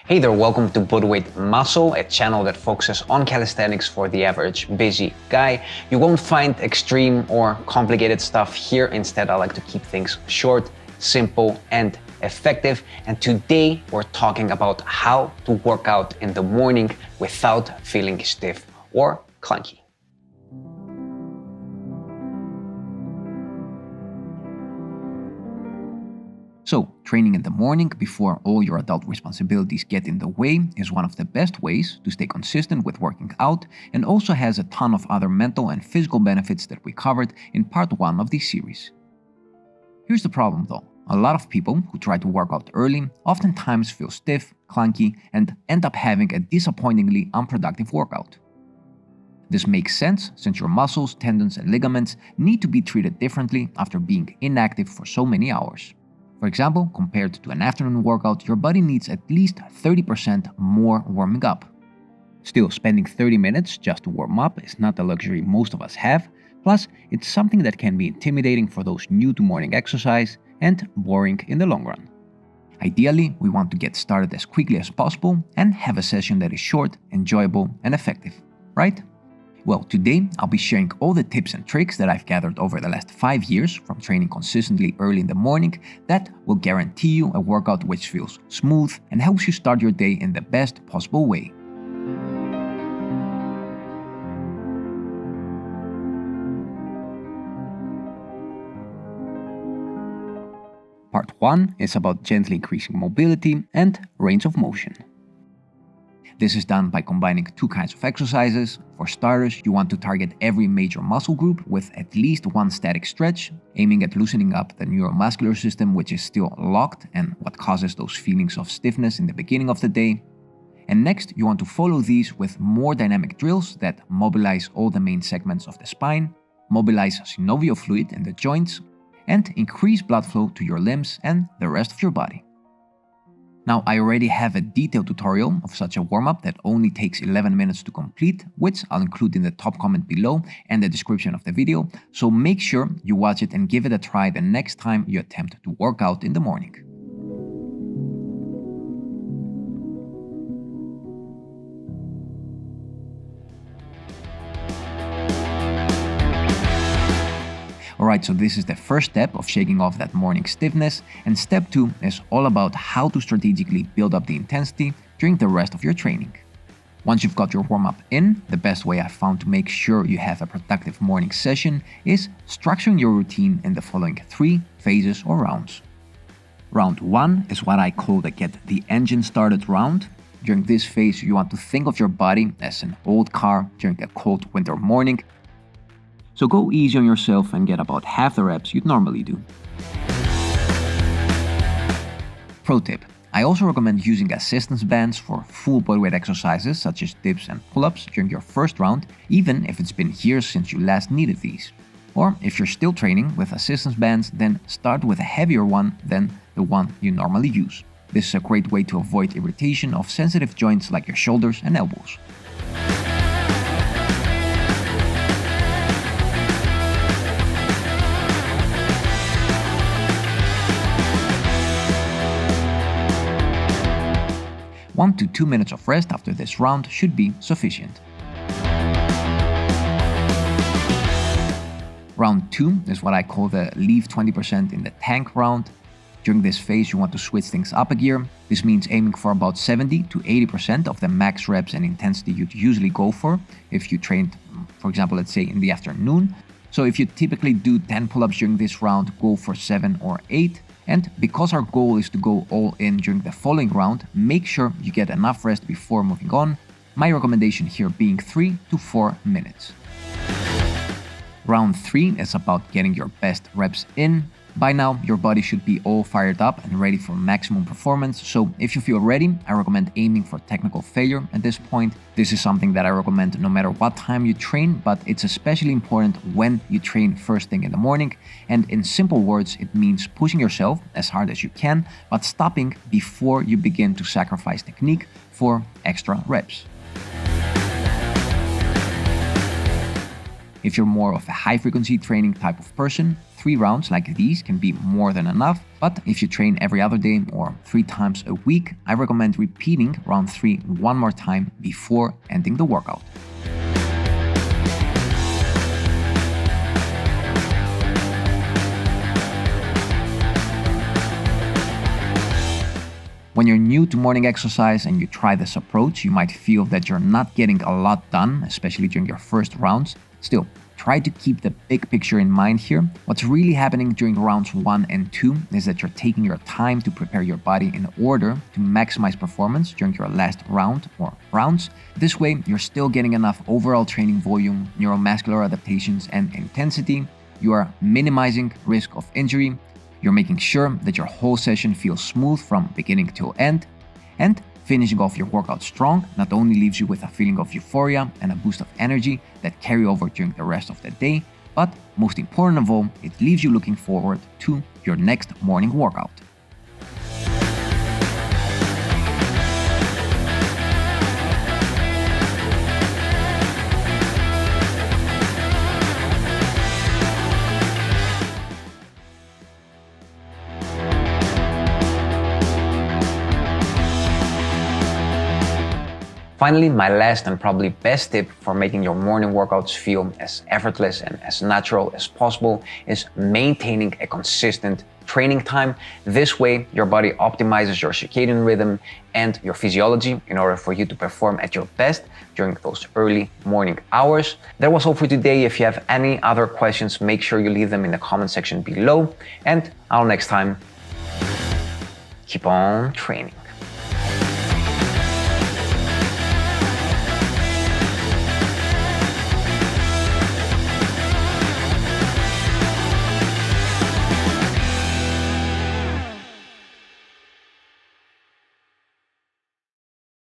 Hey there, welcome to Bodyweight Muscle, a channel that focuses on calisthenics for the average busy guy. You won't find extreme or complicated stuff here. Instead, I like to keep things short, simple, and effective. And today we're talking about how to work out in the morning without feeling stiff or clunky. So, training in the morning before all your adult responsibilities get in the way is one of the best ways to stay consistent with working out, and also has a ton of other mental and physical benefits that we covered in part 1 of this series. Here's the problem though. A lot of people who try to work out early oftentimes feel stiff, clunky, and end up having a disappointingly unproductive workout. This makes sense since your muscles, tendons, and ligaments need to be treated differently after being inactive for so many hours. For example, compared to an afternoon workout, your body needs at least 30% more warming up. Still, spending 30 minutes just to warm up is not a luxury most of us have, plus it's something that can be intimidating for those new to morning exercise and boring in the long run. Ideally, we want to get started as quickly as possible and have a session that is short, enjoyable, and effective, right? Well, today I'll be sharing all the tips and tricks that I've gathered over the last 5 years from training consistently early in the morning that will guarantee you a workout which feels smooth and helps you start your day in the best possible way. Part 1 is about gently increasing mobility and range of motion. This is done by combining 2 kinds of exercises. For starters, you want to target every major muscle group with at least one static stretch, aiming at loosening up the neuromuscular system, which is still locked and what causes those feelings of stiffness in the beginning of the day. And next, you want to follow these with more dynamic drills that mobilize all the main segments of the spine, mobilize synovial fluid in the joints, and increase blood flow to your limbs and the rest of your body. Now, I already have a detailed tutorial of such a warm-up that only takes 11 minutes to complete, which I'll include in the top comment below and the description of the video, so make sure you watch it and give it a try the next time you attempt to work out in the morning. Alright, so this is the first step of shaking off that morning stiffness, and step 2 is all about how to strategically build up the intensity during the rest of your training. Once you've got your warm-up in, the best way I've found to make sure you have a productive morning session is structuring your routine in the following 3 phases or rounds. Round 1 is what I call the get the engine started round. During this phase, you want to think of your body as an old car during a cold winter morning. So go easy on yourself and get about half the reps you'd normally do. Pro tip: I also recommend using assistance bands for full bodyweight exercises such as dips and pull-ups during your first round, even if it's been years since you last needed these. Or if you're still training with assistance bands, then start with a heavier one than the one you normally use. This is a great way to avoid irritation of sensitive joints like your shoulders and elbows. One to 2 minutes of rest after this round should be sufficient. Round 2 is what I call the leave 20% in the tank round. During this phase, you want to switch things up a gear. This means aiming for about 70 to 80% of the max reps and intensity you'd usually go for if you trained, for example, let's say in the afternoon. So if you typically do 10 pull-ups during this round, go for 7 or 8. And because our goal is to go all in during the following round, make sure you get enough rest before moving on. My recommendation here being 3 to 4 minutes. Round 3 is about getting your best reps in. By now, your body should be all fired up and ready for maximum performance, so if you feel ready, I recommend aiming for technical failure at this point. This is something that I recommend no matter what time you train, but it's especially important when you train first thing in the morning, and in simple words, it means pushing yourself as hard as you can, but stopping before you begin to sacrifice technique for extra reps. If you're more of a high-frequency training type of person, 3 rounds like these can be more than enough, but if you train every other day or 3 times a week, I recommend repeating round 3 one more time before ending the workout. When you're new to morning exercise and you try this approach, you might feel that you're not getting a lot done, especially during your first rounds. Still, try to keep the big picture in mind here. What's really happening during rounds 1 and 2 is that you're taking your time to prepare your body in order to maximize performance during your last round or rounds. This way, you're still getting enough overall training volume, neuromuscular adaptations, and intensity. You are minimizing risk of injury. You're making sure that your whole session feels smooth from beginning till end, and finishing off your workout strong not only leaves you with a feeling of euphoria and a boost of energy that carry over during the rest of the day, but most important of all, it leaves you looking forward to your next morning workout. Finally, my last and probably best tip for making your morning workouts feel as effortless and as natural as possible is maintaining a consistent training time. This way, your body optimizes your circadian rhythm and your physiology in order for you to perform at your best during those early morning hours. That was all for today. If you have any other questions, make sure you leave them in the comment section below. And until next time, keep on training.